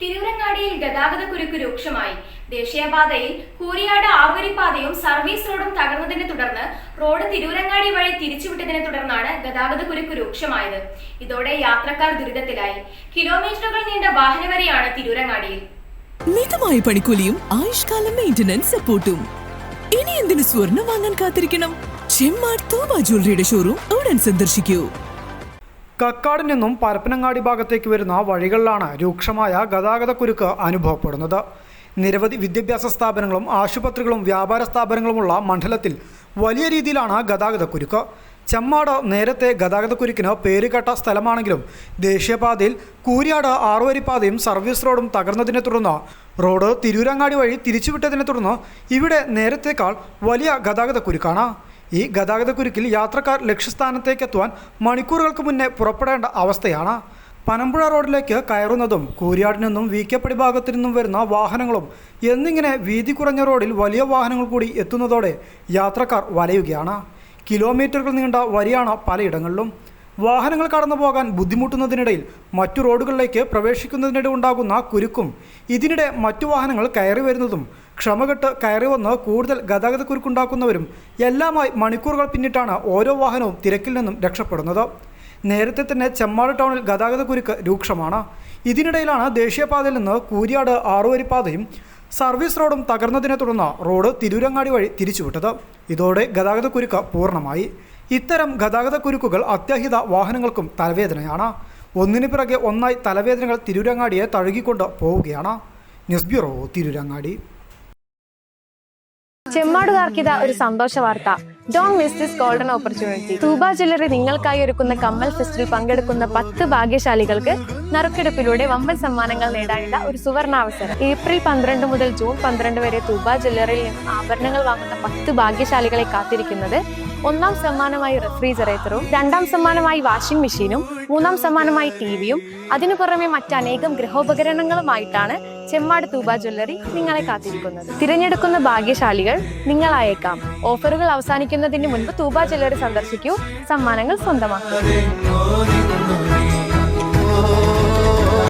തിരൂരങ്ങാടിയിൽ ഗതാഗതക്കുരുക്ക് രൂക്ഷമായി. ദേശീയപാതയിൽ കൂരിയാട് ആറുവരിപ്പാതയും സർവീസ് റോഡും തകർന്നതിനെ തുടർന്ന് റോഡ് തിരൂരങ്ങാടി വഴി തിരിച്ചുവിട്ടതിനെ തുടർന്നാണ് ഗതാഗതക്കുരുക്ക് രൂക്ഷമായത്. ഇതോടെ യാത്രക്കാർ ദുരിതത്തിലായി. കിലോമീറ്ററുകൾ നീണ്ട വാഹനവരിയാണ് തിരൂരങ്ങാടിയിൽ. മിതമായ പണിക്കൂലിയും ആയുഷ്കാല മെയിന്റനൻസ് സപ്പോർട്ടും. ഇനി എന്തിനു സ്വർണം വാങ്ങാൻ കാത്തിരിക്കണം? ചെമ്മാട് തൂബ ജ്വല്ലറിയുടെ ഷോറൂം ഉടൻ സന്ദർശിക്കൂ. കക്കാട് നിന്നും പരപ്പനങ്ങാടി ഭാഗത്തേക്ക് വരുന്ന വഴികളിലാണ് രൂക്ഷമായ ഗതാഗതക്കുരുക്ക് അനുഭവപ്പെടുന്നത്. നിരവധി വിദ്യാഭ്യാസ സ്ഥാപനങ്ങളും ആശുപത്രികളും വ്യാപാര സ്ഥാപനങ്ങളുമുള്ള മണ്ഡലത്തിൽ വലിയ രീതിയിലാണ് ഗതാഗതക്കുരുക്ക്. ചെമ്മാട് നേരത്തെ ഗതാഗതക്കുരുക്കിന് പേരുകേട്ട സ്ഥലമാണെങ്കിലും ദേശീയപാതയിൽ കൂരിയാട് ആറുവരിപ്പാതയും സർവീസ് റോഡും തകർന്നതിനെ തുടർന്ന് റോഡ് തിരൂരങ്ങാടി വഴി തിരിച്ചുവിട്ടതിനെ തുടർന്ന് ഇവിടെ നേരത്തേക്കാൾ വലിയ ഗതാഗതക്കുരുക്കാണ്. ഈ ഗതാഗതക്കുരുക്കിൽ യാത്രക്കാർ ലക്ഷ്യസ്ഥാനത്തേക്ക് എത്തുവാൻ മണിക്കൂറുകൾക്ക് മുന്നേ പുറപ്പെടേണ്ട അവസ്ഥയാണ്. പനമ്പുഴ റോഡിലേക്ക് കയറുന്നതും കൂരിയാട് നിന്നും വീക്കപ്പടി ഭാഗത്തു നിന്നും വരുന്ന വാഹനങ്ങളും എന്നിങ്ങനെ വീതി കുറഞ്ഞ റോഡിൽ വലിയ വാഹനങ്ങൾ കൂടി എത്തുന്നതോടെ യാത്രക്കാർ വലയുകയാണ്. കിലോമീറ്ററുകൾ നീണ്ട വരിയാണ് പലയിടങ്ങളിലും. വാഹനങ്ങൾ കടന്നു പോകാൻ ബുദ്ധിമുട്ടുന്നതിനിടയിൽ മറ്റു റോഡുകളിലേക്ക് പ്രവേശിക്കുന്നതിനിടെ ഉണ്ടാകുന്ന കുരുക്കും ഇതിനിടെ മറ്റു വാഹനങ്ങൾ കയറി വരുന്നതും ക്ഷമകെട്ട് കയറി വന്ന് കൂടുതൽ ഗതാഗതക്കുരുക്കുണ്ടാക്കുന്നവരും എല്ലാമായി മണിക്കൂറുകൾ പിന്നിട്ടാണ് ഓരോ വാഹനവും തിരക്കിൽ നിന്നും രക്ഷപ്പെടുന്നത്. നേരത്തെ തന്നെ ചെമ്മാട് ടൗണിൽ ഗതാഗതക്കുരുക്ക് രൂക്ഷമാണ്. ഇതിനിടയിലാണ് ദേശീയപാതയിൽ നിന്ന് കൂരിയാട് ആറുവരിപ്പാതയും സർവീസ് റോഡും തകർന്നതിനെ തുടർന്ന് റോഡ് തിരൂരങ്ങാടി വഴി തിരിച്ചുവിട്ടത്. ഇതോടെ ഗതാഗതക്കുരുക്ക് പൂർണ്ണമായി. ഇത്തരം ഗതാഗതക്കുരുക്കുകൾ അത്യാഹിത വാഹനങ്ങൾക്കും തലവേദനയാണ്. ഒന്നിനു പിറകെ ഒന്നായി തലവേദനകൾ തിരൂരങ്ങാടിയെ തഴുകിക്കൊണ്ട് പോവുകയാണ്. News bureau, Tirurangadi. ചെമ്മാടുകാർക്കിത ഒരു സന്തോഷ വാർത്ത. Don't miss this golden opportunity. Thuba jewellery നിങ്ങൾക്കായി ഒരുക്കുന്ന കമ്മൽ ഫെസ്റ്റിൽ പങ്കെടുക്കുന്ന 10 ഭാഗ്യശാലികൾക്ക് നറുക്കെടുപ്പിലൂടെ വമ്പൻ സമ്മാനങ്ങൾ നേടാനുള്ള ഒരു സുവർണാവസരം. ഏപ്രിൽ 12 മുതൽ ജൂൺ 12 വരെ തൂബ ജ്വല്ലറിയിൽ നിന്ന് ആഭരണങ്ങൾ വാങ്ങുന്ന 10 ഭാഗ്യശാലികളെ കാത്തിരിക്കുന്നത് 1ാം സമ്മാനമായി റെഫ്രിജറേറ്ററും, 2ാം സമ്മാനമായി വാഷിംഗ് മെഷീനും, 3ാം സമ്മാനമായി ടിവിയും, അതിനു പുറമെ മറ്റനേകം ഗൃഹോപകരണങ്ങളുമായിട്ടാണ് ചെമ്മാട് തൂബ ജ്വല്ലറി നിങ്ങളെ കാത്തിരിക്കുന്നത്. തിരഞ്ഞെടുക്കുന്ന ഭാഗ്യശാലികൾ നിങ്ങളായേക്കാം. ഓഫറുകൾ അവസാനിക്കുന്നതിന് മുൻപ് തൂബ ജ്വല്ലറി സന്ദർശിക്കൂ, സമ്മാനങ്ങൾ സ്വന്തമാക്കൂ.